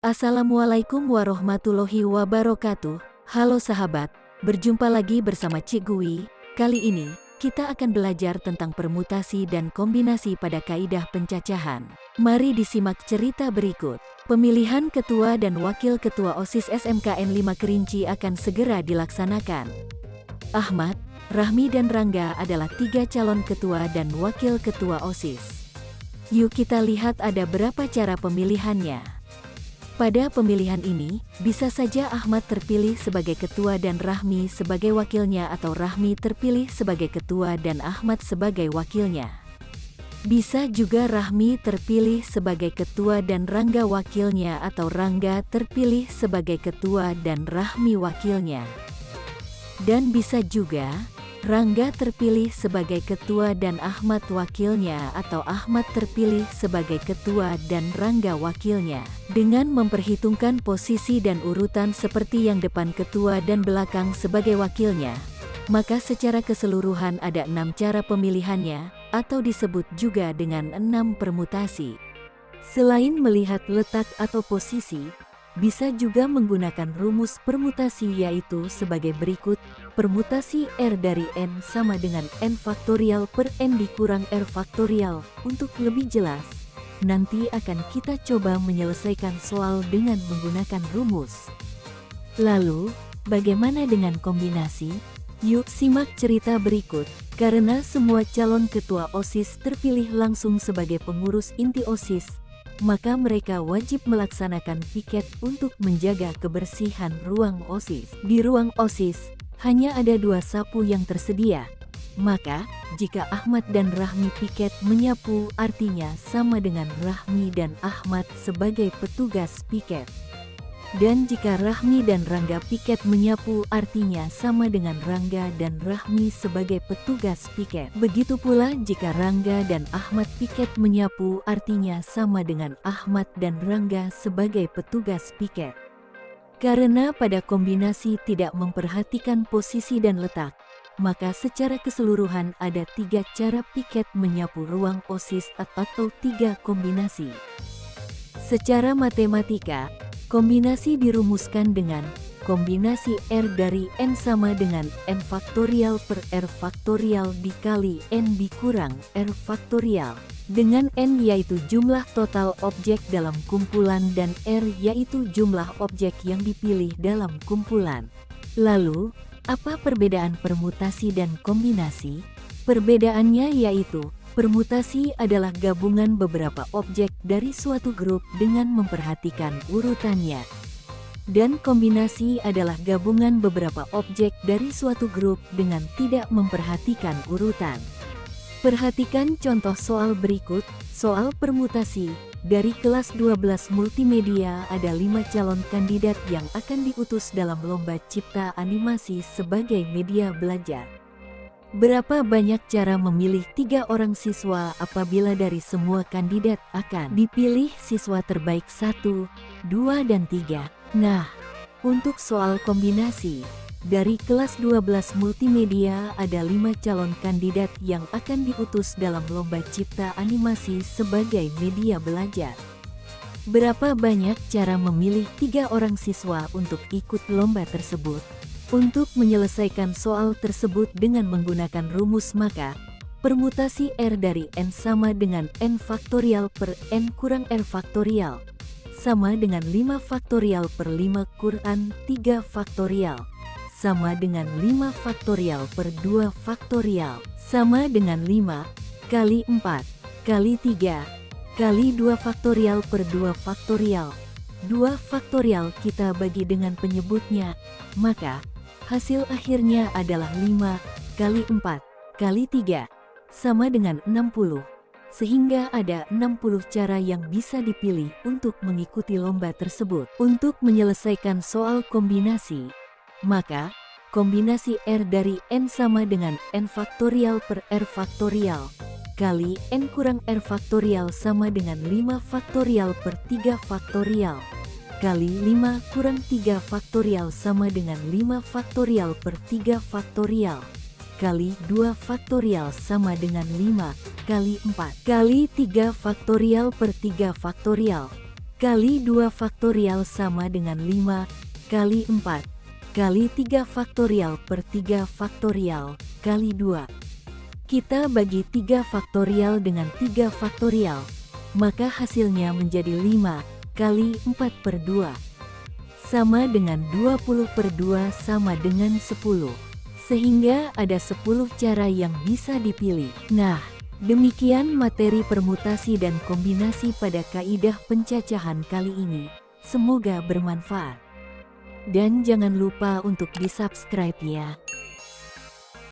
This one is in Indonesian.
Assalamualaikum warahmatullahi wabarakatuh. Halo sahabat, berjumpa lagi bersama Cik Gui. Kali ini, kita akan belajar tentang permutasi dan kombinasi pada kaidah pencacahan. Mari disimak cerita berikut. Pemilihan ketua dan wakil ketua OSIS SMKN 5 Kerinci akan segera dilaksanakan. Ahmad, Rahmi dan Rangga adalah 3 calon ketua dan wakil ketua OSIS. Yuk kita lihat ada berapa cara pemilihannya. Pada pemilihan ini, bisa saja Ahmad terpilih sebagai ketua dan Rahmi sebagai wakilnya, atau Rahmi terpilih sebagai ketua dan Ahmad sebagai wakilnya. Bisa juga Rahmi terpilih sebagai ketua dan Rangga wakilnya, atau Rangga terpilih sebagai ketua dan Rahmi wakilnya. Dan bisa juga Rangga terpilih sebagai ketua dan Ahmad wakilnya, atau Ahmad terpilih sebagai ketua dan Rangga wakilnya. Dengan memperhitungkan posisi dan urutan seperti yang depan ketua dan belakang sebagai wakilnya, maka secara keseluruhan ada 6 cara pemilihannya, atau disebut juga dengan 6 permutasi. Selain melihat letak atau posisi, bisa juga menggunakan rumus permutasi, yaitu sebagai berikut. Permutasi R dari N sama dengan N faktorial per N dikurang R faktorial. Untuk lebih jelas, nanti akan kita coba menyelesaikan soal dengan menggunakan rumus. Lalu, bagaimana dengan kombinasi? Yuk simak cerita berikut. Karena semua calon ketua OSIS terpilih langsung sebagai pengurus inti OSIS, maka mereka wajib melaksanakan piket untuk menjaga kebersihan ruang OSIS. Di ruang OSIS, hanya ada 2 sapu yang tersedia. Maka, jika Ahmad dan Rahmi piket menyapu, artinya sama dengan Rahmi dan Ahmad sebagai petugas piket. Dan jika Rahmi dan Rangga piket menyapu, artinya sama dengan Rangga dan Rahmi sebagai petugas piket. Begitu pula jika Rangga dan Ahmad piket menyapu, artinya sama dengan Ahmad dan Rangga sebagai petugas piket. Karena pada kombinasi tidak memperhatikan posisi dan letak, maka secara keseluruhan ada 3 cara piket menyapu ruang OSIS atau 3 kombinasi. Secara matematika, kombinasi dirumuskan dengan kombinasi R dari N sama dengan N faktorial per R faktorial dikali N dikurang R faktorial. Dengan N yaitu jumlah total objek dalam kumpulan dan R yaitu jumlah objek yang dipilih dalam kumpulan. Lalu, apa perbedaan permutasi dan kombinasi? Perbedaannya yaitu, permutasi adalah gabungan beberapa objek dari suatu grup dengan memperhatikan urutannya. Dan kombinasi adalah gabungan beberapa objek dari suatu grup dengan tidak memperhatikan urutan. Perhatikan contoh soal berikut. Soal permutasi. Dari kelas 12 multimedia ada 5 calon kandidat yang akan diutus dalam lomba cipta animasi sebagai media belajar. Berapa banyak cara memilih 3 orang siswa apabila dari semua kandidat akan dipilih siswa terbaik 1, 2, dan 3? Nah, untuk soal kombinasi, dari kelas 12 multimedia ada 5 calon kandidat yang akan diutus dalam lomba cipta animasi sebagai media belajar. Berapa banyak cara memilih 3 orang siswa untuk ikut lomba tersebut? Untuk menyelesaikan soal tersebut dengan menggunakan rumus, maka permutasi R dari N sama dengan N faktorial per N kurang R faktorial sama dengan 5 faktorial per 5 kurang 3 faktorial sama dengan 5 faktorial per 2 faktorial sama dengan 5 kali 4 kali 3 kali 2 faktorial per 2 faktorial. 2 faktorial kita bagi dengan penyebutnya, maka hasil akhirnya adalah 5 kali 4 kali 3 sama dengan 60. Sehingga ada 60 cara yang bisa dipilih untuk mengikuti lomba tersebut. Untuk menyelesaikan soal kombinasi, maka kombinasi R dari N sama dengan N faktorial per R faktorial kali N kurang R faktorial sama dengan 5 faktorial per 3 faktorial kali 5 kurang 3 faktorial sama dengan 5 faktorial per 3 faktorial kali 2 faktorial sama dengan 5 kali 4 kali 3 faktorial per 3 faktorial kali 2 faktorial sama dengan 5 kali 4 kali 3 faktorial per 3 faktorial kali 2. Kita bagi 3 faktorial dengan 3 faktorial, maka hasilnya menjadi 5 kali 4 per 2. Sama dengan 20 per 2 sama dengan 10. Sehingga ada 10 cara yang bisa dipilih. Nah, demikian materi permutasi dan kombinasi pada kaidah pencacahan kali ini. Semoga bermanfaat. Dan jangan lupa untuk di-subscribe ya.